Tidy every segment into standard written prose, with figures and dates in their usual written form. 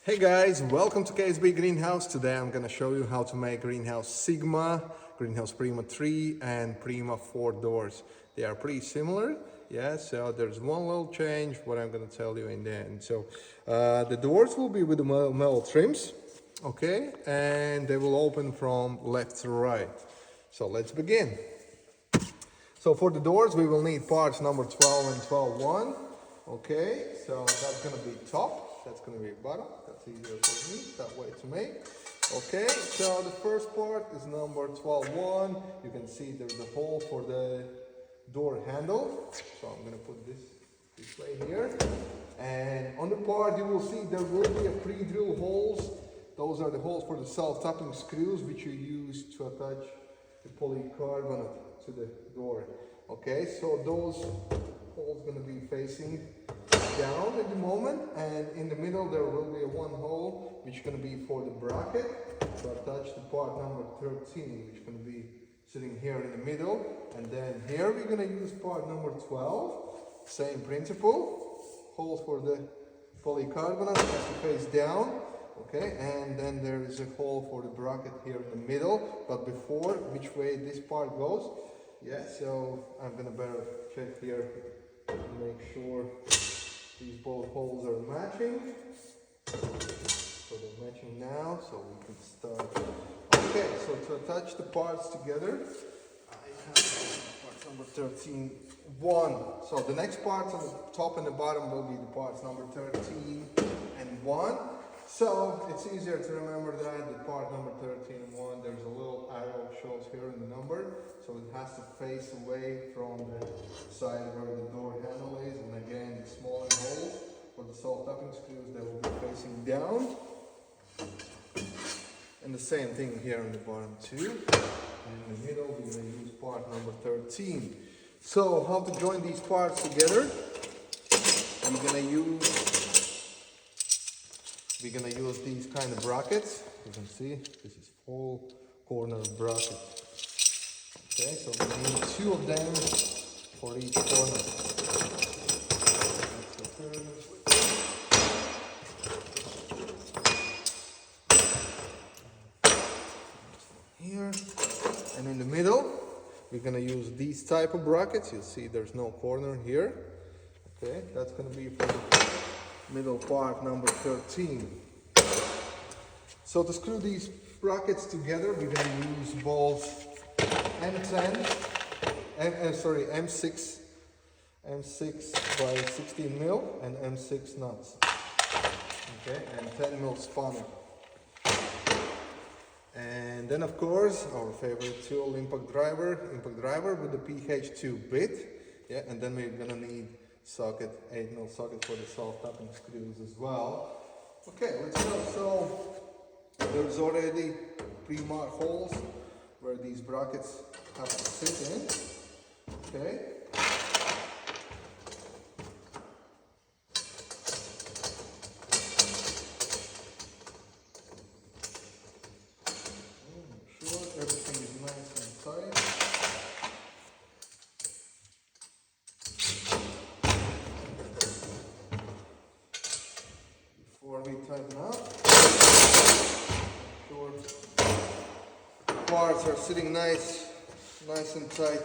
Hey guys, welcome to KSB Greenhouse. Today I'm gonna show you how to make Greenhouse Sigma, Greenhouse Prima-3 and Prima-4 doors. They are pretty similar, yeah, so there's one little change, what I'm gonna tell you in the end. So the doors will be with the metal trims, okay, and they will open from left to right. So let's begin. So for the doors we will need parts number 12 and 12-1. Okay, so that's gonna be top, that's gonna be bottom, that's easier for me, that way to make. Okay, so the first part is number 12-1. You can see there's a hole for the door handle. So I'm gonna put this way here. And on the part you will see there will be a pre-drill holes. Those are the holes for the self-tapping screws which you use to attach the polycarbonate to the door. Okay, so those holes gonna be facing down at the moment, and in the middle there will be one hole which is gonna be for the bracket to attach the part number 13, which is gonna be sitting here in the middle. And then here we're gonna use part number 12, same principle, holes for the polycarbonate has to face down. Okay, and then there is a hole for the bracket here in the middle. But before, which way this part goes, yeah, so I'm gonna better check here to make sure these both holes are matching. So they're matching now, so we can start. Okay, so to attach the parts together, I have part number 13, 1. So the next parts on the top and the bottom will be the parts number 13 and 1. So it's easier to remember that the part number 13 and 1, there's a little arrow shows here in the number, so it has to face away from the side where the door handle is. And again, the smaller holes for the self-tapping screws, they will be facing down. And the same thing here on the bottom too. And in the middle, we're going to use part number 13. So how to join these parts together? We're gonna use these kind of brackets. You can see this is full corner bracket. Okay, so we need 2 of them for each corner. Here, and in the middle, we're gonna use these type of brackets. You see, there's no corner here. Okay, that's gonna be for the middle part number 13. So to screw these brackets together, we're going to use bolts M6 by 16 mil and M6 nuts. Okay, and 10 mil spanner. And then of course our favorite tool, impact driver with the PH2 bit. Yeah, and then we're gonna need socket, 8 mil socket for the self-tapping screws as well. Okay, let's go. So there's already pre-marked holes where these brackets have to sit in. Okay. Make sure everything is nice and tight. Before we tighten up, sure parts are sitting nice and tight.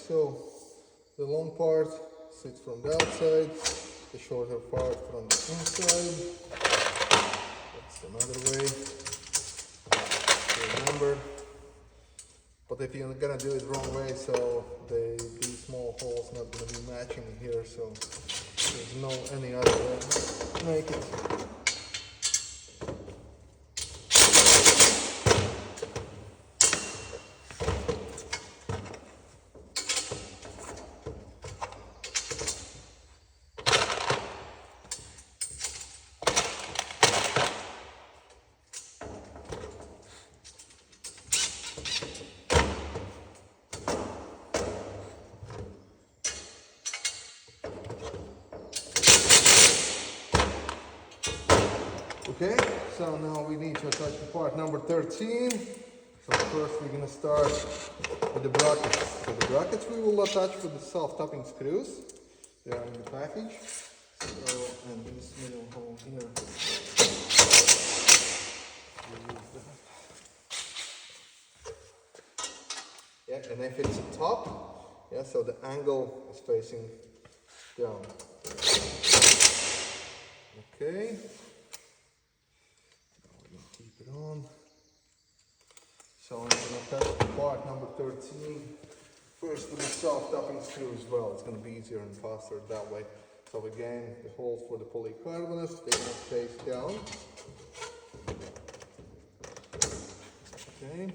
So the long part sits from the outside, the shorter part from the inside. That's another way to remember. But if you're gonna do it wrong way, so these small holes not gonna be matching here, so there's no any other way to make it. Okay, so now we need to attach the part number 13. So first we're going to start with the brackets. So the brackets we will attach with the self-tapping screws. They are in the package. So, and this middle hole here. Yeah, and if it's a top, yeah, so the angle is facing down. Okay. Keep it on. So I'm going to attach the part number 13 first with the self-tapping screw as well. It's going to be easier and faster that way. So again, the holes for the polycarbonate, they're going to face down. Okay.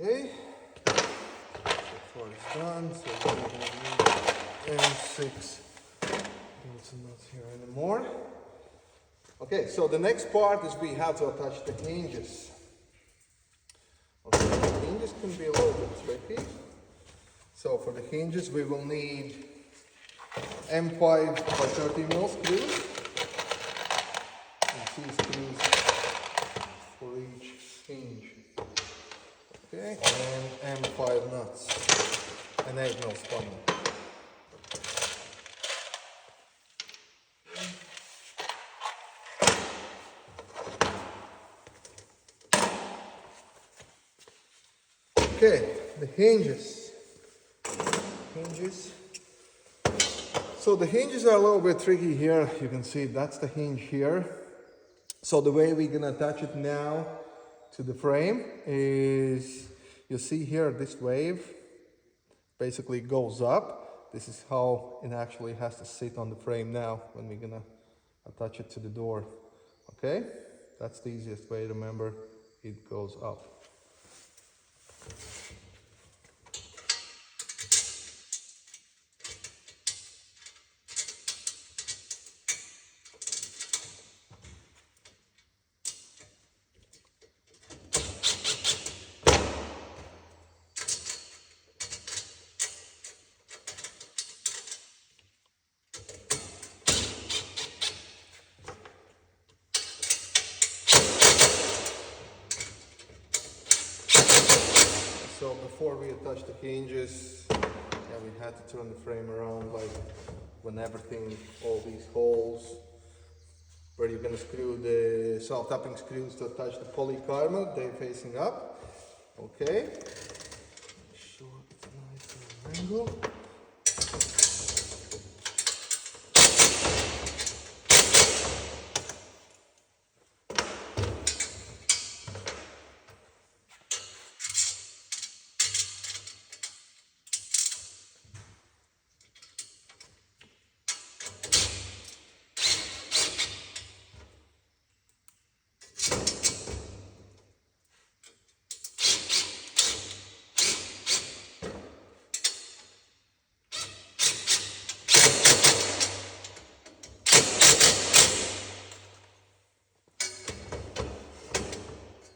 Okay, before it's done, so we're not going to need M6 bolts and nuts here anymore. Okay, so the next part is we have to attach the hinges. Okay, the hinges can be a little bit tricky. So for the hinges we will need M5 by 30 mil screws. And 2 screws for each hinge. Okay, and M5 nuts and 8 mil spundle. Okay, the hinges. So the hinges are a little bit tricky here. You can see that's the hinge here. So the way we're gonna attach it now to the frame is, you see here this wave basically goes up. This is how it actually has to sit on the frame now when we're gonna attach it to the door. Okay, that's the easiest way to remember. It goes up. So before we attach the hinges, yeah, we had to turn the frame around, like when everything, all these holes where you're gonna screw the self-tapping screws to attach the polycarbonate, they're facing up. Okay. Sure, it's nice and angle.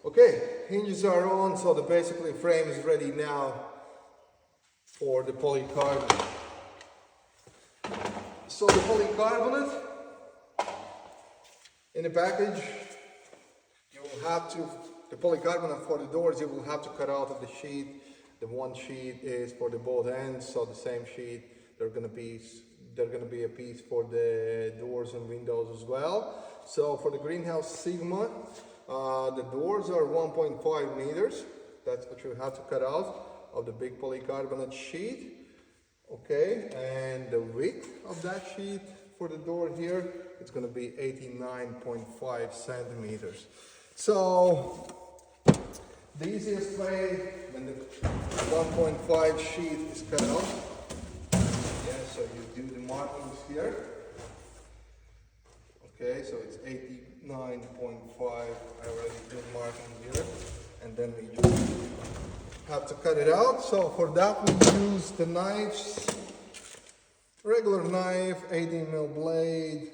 Okay, hinges are on, so the basically frame is ready now for the polycarbonate. So the polycarbonate in the package, you will have to, the polycarbonate for the doors, you will have to cut out of the sheet. The one sheet is for the both ends, so the same sheet, they're going to be there's gonna be a piece for the doors and windows as well. So for the Greenhouse Sigma, the doors are 1.5 meters. That's what you have to cut out of the big polycarbonate sheet. Okay, and the width of that sheet for the door here, it's gonna be 89.5 centimeters. So the easiest way when the 1.5 sheet is cut out, yeah, so you do the markings here. Okay, so it's 89.5, I already did marking here, and then we just have to cut it out. So for that we use the knives, regular knife, 18mm blade.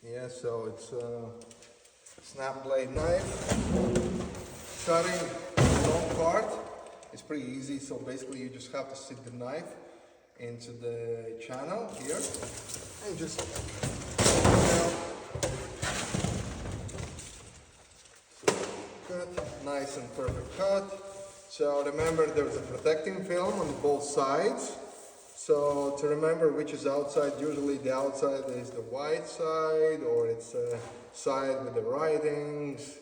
Yeah, so it's a snap blade knife. Cutting a long part is pretty easy, so basically you just have to stick the knife into the channel here and just cut, nice and perfect cut. So remember, there's a protecting film on both sides. So to remember which is outside, usually the outside is the white side, or it's a side with the writings.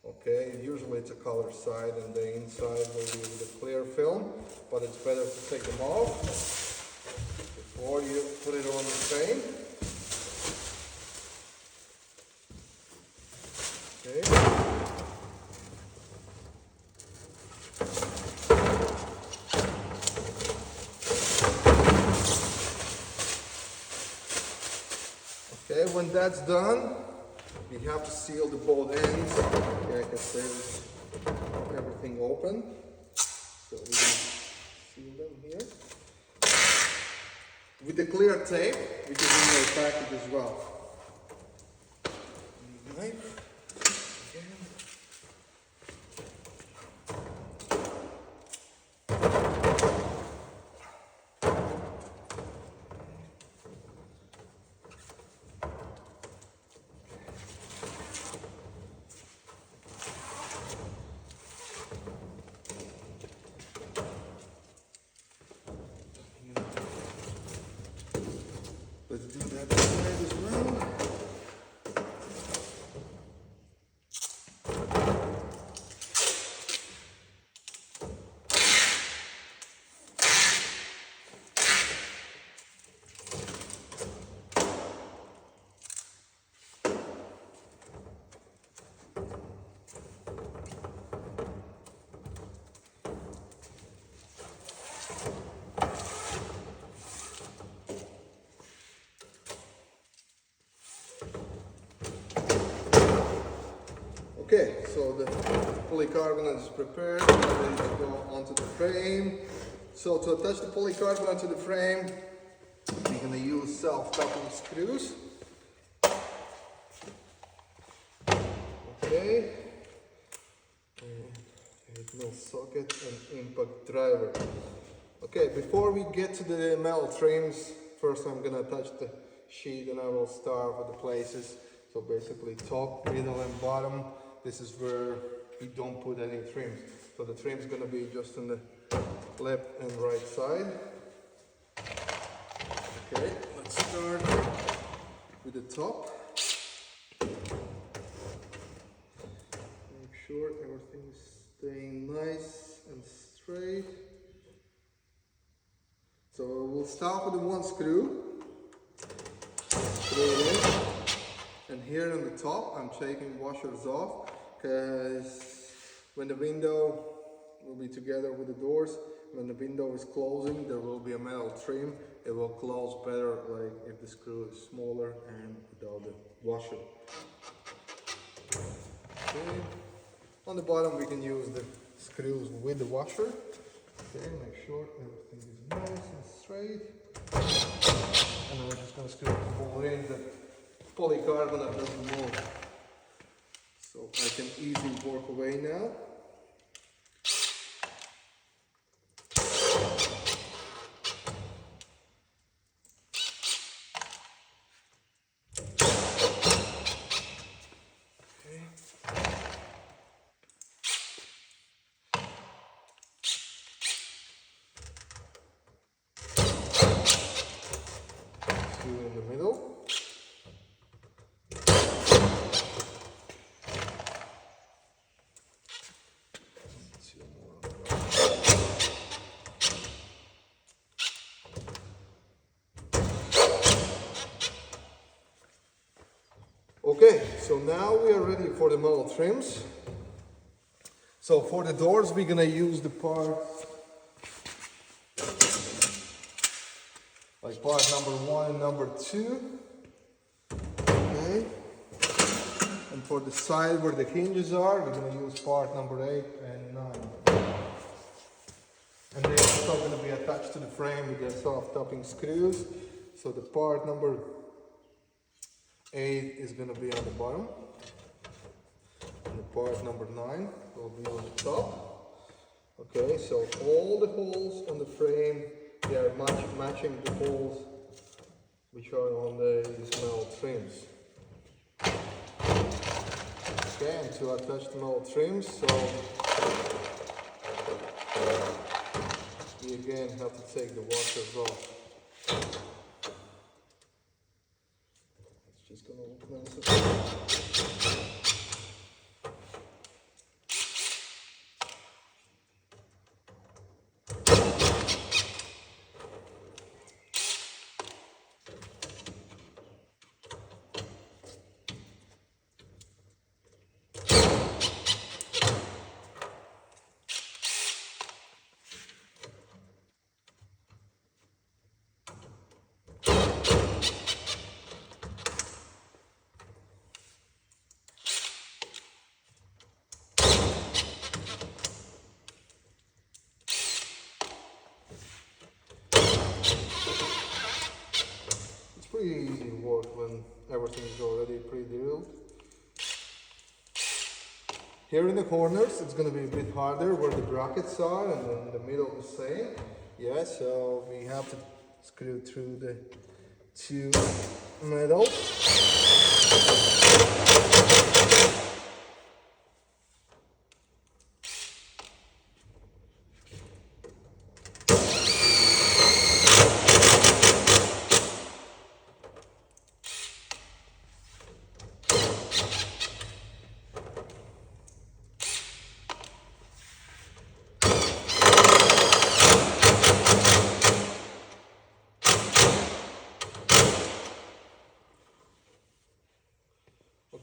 Okay, usually it's a color side, and the inside will be with a clear film, but it's better to take them off before you put it on the frame. Okay. Okay, when that's done, we have to seal the both ends. Okay, because there's everything open. So we can seal them here. With the clear tape, which is in your package as well. Knife. Let's do that side as well. Okay, so the polycarbonate is prepared, ready to go onto the frame. So to attach the polycarbonate to the frame, we're going to use self-tapping screws. Okay, and no socket and impact driver. Okay, before we get to the metal trims, first I'm going to attach the sheet, and I will start with the places. So basically top, middle and bottom. This is where we don't put any trims. So the trim is going to be just on the left and right side. Okay, let's start with the top. Make sure everything is staying nice and straight. So we'll start with the one screw. Screw it in. And here on the top, I'm taking washers off, because when the window will be together with the doors, when the window is closing, there will be a metal trim. It will close better, like if the screw is smaller and without the washer. Okay. On the bottom, we can use the screws with the washer. Okay, make sure everything is nice and straight. And I'm just going to screw the ball in. The polycarbonate doesn't move, so I can easily work away now. so now we are ready for the metal trims. So for the doors, we're gonna use the parts like part number 1 and number 2. Okay. And for the side where the hinges are, we're gonna use part number 8 and 9. And they're also gonna be attached to the frame with their soft topping screws. So the part number 8 is gonna be on the bottom. And the part number 9 will be on the top. Okay, so all the holes on the frame, they are matching the holes which are on these metal trims. Okay, and to attach the metal trims, so we again have to take the washers off. It's just gonna look nice. Pretty easy work when everything is already pre-drilled. Here in the corners, it's going to be a bit harder where the brackets are, and then in the middle the same. Yeah, so we have to screw through the 2 metals.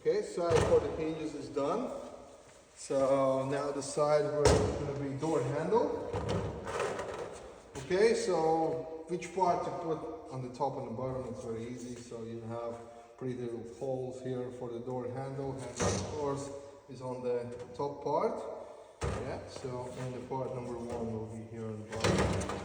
Okay, side for the hinges is done. So now the side where it's going to be door handle. Okay, so which part to put on the top and the bottom, it's very easy. So you have pretty little holes here for the door handle, and of course is on the top part. Yeah, so and the part number 1 will be here on the bottom.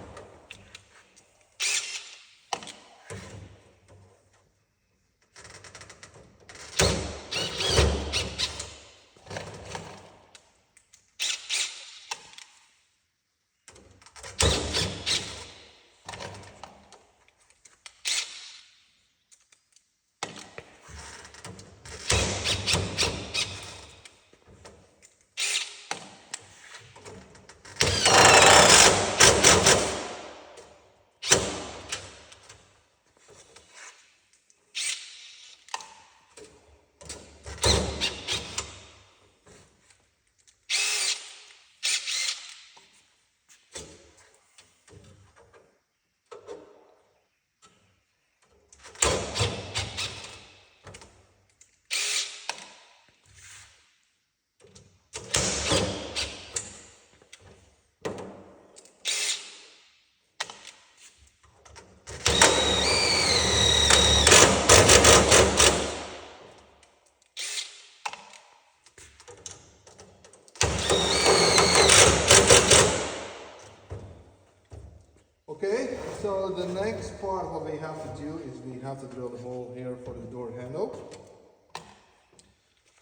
Okay, so the next part what we have to do is we have to drill the hole here for the door handle.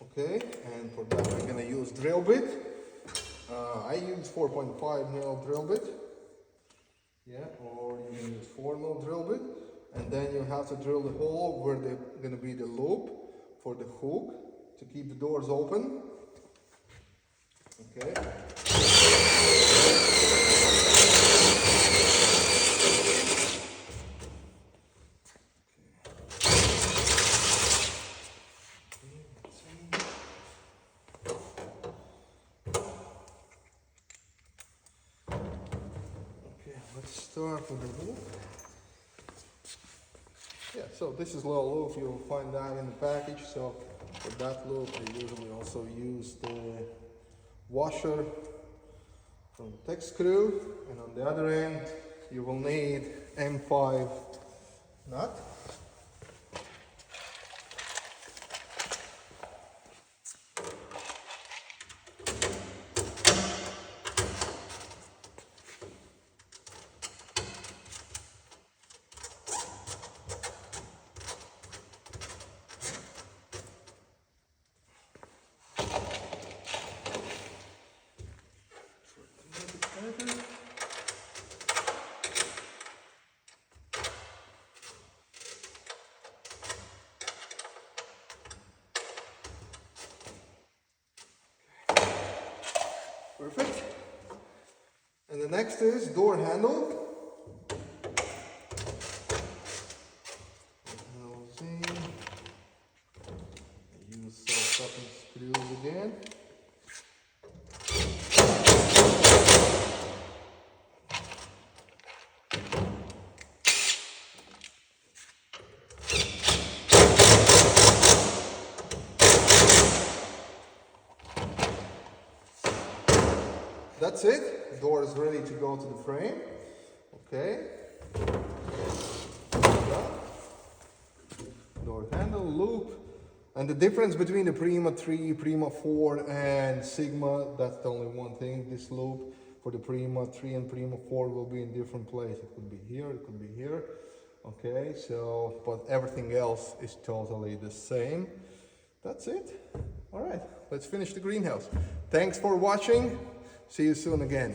Okay, and for that we're gonna use drill bit. I use 4.5 mil drill bit. Yeah, or you can use 4 mil drill bit. And then you have to drill the hole where there's gonna be the loop for the hook to keep the doors open. Okay. Let's start with the loop. Yeah, so this is little loop, you'll find that in the package. So For that loop, I usually also use the washer from the tech screw, and on the other end, you will need M5 nut. Perfect. And the next is door handle. Handles in. I use self-stopping screws again. That's it. The door is ready to go to the frame. Okay. Door handle, loop. And the difference between the Prima-3, Prima-4 and Sigma, that's the only one thing. This loop for the Prima-3 and Prima-4 will be in different places. It could be here, it could be here. Okay, so, but everything else is totally the same. That's it. All right, let's finish the greenhouse. Thanks for watching. See you soon again.